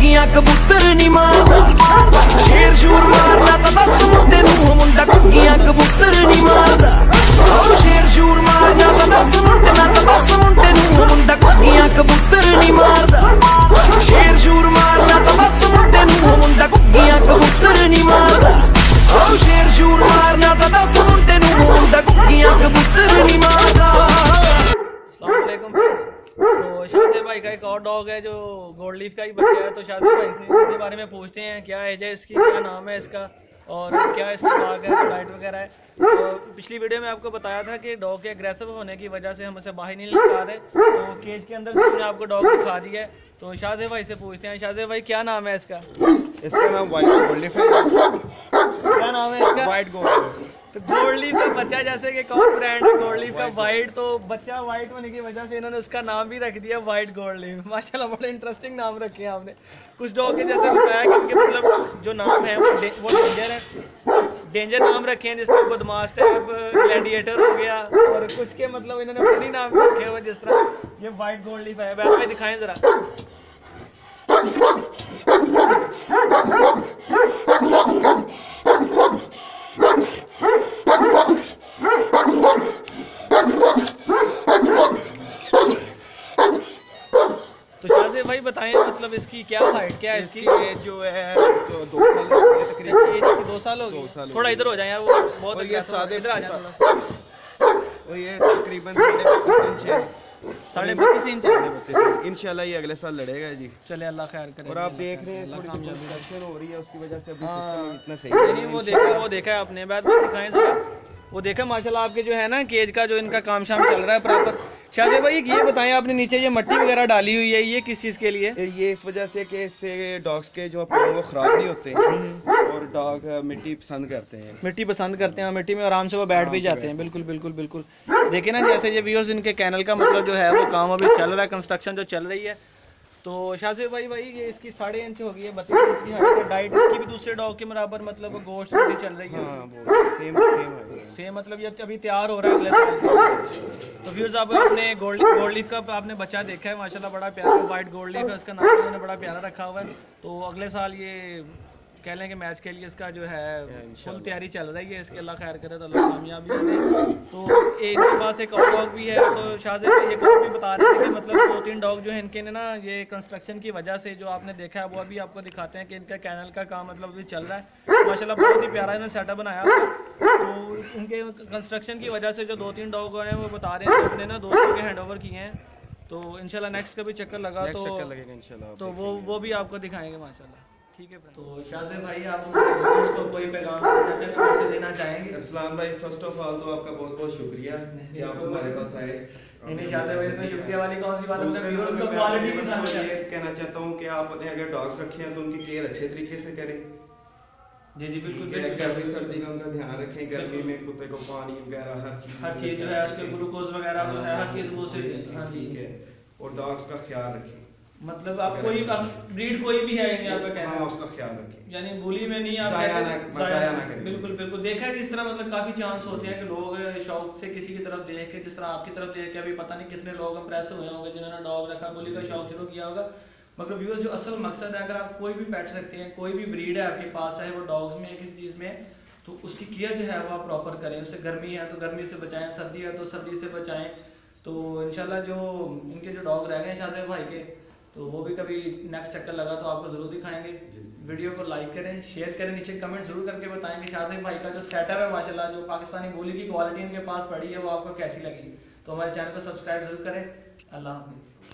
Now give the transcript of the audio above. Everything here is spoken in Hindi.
घुग्गियां कबूतर नहीं मारदा। शेर शूर मारना तो दस मुंडे नूं, मुंडा घुग्गियां कबूतर नहीं मारदा। शेर शूर मारना तो दस मुंडे ना तो दस मुंडे नूं, मुंडा घुग्गियां कबूतर नहीं मारदा। शेर शूर मारना तो दस मुंडे नूं, मुंडा घुग्गियां कबूतर नहीं मारदा। शेर शूर मारना तो दस मुंडे नूं, मुंडा घुग्गियां कबूतर नहीं मारदा। अस्सलाम वालेकुम फ्रेंड्स। तो शाहज़ेब भाई का एक और डॉग है जो गोल्ड लीफ का ही बच्चा है। तो शाहज़ेब भाई से इसके बारे में पूछते हैं, क्या एज है इसकी, क्या नाम है इसका और क्या इसका डॉग है, डाइट वगैरह है। तो पिछली वीडियो में आपको बताया था कि डॉग के एग्रेसिव होने की वजह से हम उसे बाहर नहीं निकाल रहे, तो केज के अंदर से हमने आपको डॉग दिखा दिया है। तो शाहज़ेब भाई से पूछते हैं, शाहज़ेब भाई क्या नाम है इसका? इसका नाम वाइट गोल्ड लीफ है। क्या नाम है इसका? White gold. तो गोल्ड लीफ का बच्चा, जैसे कि कौन ब्रांड है गोल्ड लीफ का वाइट, तो बच्चा वाइट होने की वजह से इन्होंने उसका नाम भी रख दिया वाइट गोल्ड लीफ। माशाल्लाह बड़े इंटरेस्टिंग नाम रखे हैं आपने। कुछ डॉग के जैसे बताया कि उनके मतलब जो नाम है वो डेंजर है, डेंजर नाम रखे हैं, जैसे बदमाश टाइप, ग्लैडिएटर हो गया, और कुछ के मतलब इन्होंने फनी नाम रखे हुए, जिस तरह ये वाइट गोल्ड लीफ है। बैठ में दिखाएं जरा। तो शाहज़ेब भाई बताएं मतलब इसकी क्या हाइट, क्या है इसकी? एज जो है तो 2 साल हो गए तकरीबन। एज 2 साल हो गई। थोड़ा इधर हो जाए यार, वो बहुत और ये सादे इधर आ जाए। और ये तकरीबन 32 इंच है। 32.5 इंच। इंशाल्लाह ये अगले साल लड़ेगा जी। चले अल्लाह खैर करे। और आप देख रहे हैं थोड़ी कंस्ट्रक्शन हो रही है, उसकी वजह से अभी हाँ। सिस्टम इतना सही नहीं वो देखा है आपने, बाद में दिखाएं जरा। वो देखा माशाल्लाह आपके जो है ना केज का जो इनका काम शाम चल रहा है प्रॉपर। शाहज़ेब भाई ये बताएं, आपने नीचे ये मट्टी वगैरह डाली हुई है, ये किस चीज़ के लिए? ये इस वजह से कि इससे डॉग्स के जो वो ख़राब नहीं होते और डॉग मिट्टी पसंद करते हैं। मिट्टी पसंद करते हैं, मिट्टी में आराम से वो बैठ भी जाते हैं। बिल्कुल बिल्कुल बिल्कुल। देखिए ना, जैसे ये व्यूअर्स इनके कैनल का मतलब जो है वो काम अभी चल रहा है, कंस्ट्रक्शन जो चल रही है। तो शाहज़ेब भाई ये इसकी 1.5 इंच हो गई है, 32 इंच की हाइट है। डाइट इसकी भी दूसरे डॉग के बराबर मतलब गोश्त भी चल रही है। हाँ, वो सेम मतलब ये अभी तैयार हो रहा है अगले साल। तो व्यूअर्स आप अपने गोल्ड लीफ का आपने बच्चा देखा है, माशाल्लाह बड़ा प्यारा वाइट गोल्ड लीफ है, उसका नाम उन्होंने बड़ा प्यारा रखा हुआ है। तो अगले साल ये कह लें कि मैच के लिए इसका जो है फुल तैयारी चल रही है इसके। अल्लाह खैर करे तो अल्लाह कामयाबी दे। तो इनके पास एक और डॉग भी है। तो शाहज़ेब भाई एक और भी बता रहे थे कि मतलब 2-3 डॉग जो है इनके ने ना ये कंस्ट्रक्शन की वजह से जो आपने देखा है वो अभी आपको दिखाते हैं कि इनका कैनल का काम मतलब अभी चल रहा है। माशाल्लाह बहुत ही प्यारा इन्होंने सेटअप बनाया हुआ है। तो इनके कंस्ट्रक्शन की वजह से जो 2-3 डॉग हैं वो बता रहे हैं कि अपने ना दोस्तों के हैंड ओवर किए हैं। तो इंशाल्लाह नेक्स्ट कभी चक्कर लगा तो वो भी आपको दिखाएंगे माशाल्लाह। ठीक है। तो शाहज़ेब भाई आप दोस्तों को कोई पैगाम देना चाहेंगे? अस्सलाम भाई, फर्स्ट ऑफ ऑल तो आपका बहुत बहुत शुक्रिया कि आप हमारे पास आए। नहीं शाहज़ेब भाई, इसमें शुक्रिया वाली कौन सी बात है? मैं क्वालिटी ये कहना चाहता हूँ कि आपने अगर डॉग्स रखे हैं तो उनकी केयर अच्छे तरीके से करें। जी बिल्कुल। गर्मी सर्दी का उनका ध्यान रखें। गर्मी में कुत्ते को पानी वगैरह हर चीज़ जो है उसके ग्लूकोज वगैरह जो है हर चीज़ वो से ठीक है। और डॉग्स का ख्याल रखें, मतलब आप कोई ब्रीड कोई भी है यहाँ पे कहना है उसका ख्याल रखें, यानी बोली में नहीं आप जाया ना करें। बिल्कुल देखा है इस तरह मतलब काफी चांस होते हैं कि लोग शौक से किसी की तरफ देख के, जिस तरह आपकी तरफ देख के अभी पता नहीं कितने लोग इंप्रेस हुए होंगे जिन्होंने डॉग रखा, बोली का शौक शुरू किया होगा। मगर व्यूअर्स जो असल मकसद है, अगर आप कोई भी पेट रखते हैं, कोई भी ब्रीड है आपके पास, चाहे वो डॉग्स में है किसी चीज़ में, तो उसकी केयर जो है वो आप प्रॉपर करें। उससे गर्मी है तो गर्मी से बचाएं, सर्दी है तो सर्दी से बचाएं। तो इंशाल्लाह जो इनके जो डॉग रह गए शाहज़ेब भाई के, तो वो भी कभी नेक्स्ट चक्कर लगा तो आपको ज़रूर दिखाएंगे। वीडियो को लाइक करें, शेयर करें, नीचे कमेंट जरूर करके बताएं कि शाहज़ेब भाई का जो सेटअप है माशाल्लाह, जो पाकिस्तानी बोली की क्वालिटी इनके पास पड़ी है, वो आपको कैसी लगी। तो हमारे चैनल को सब्सक्राइब जरूर करें। अल्लाह हाफ़िज़।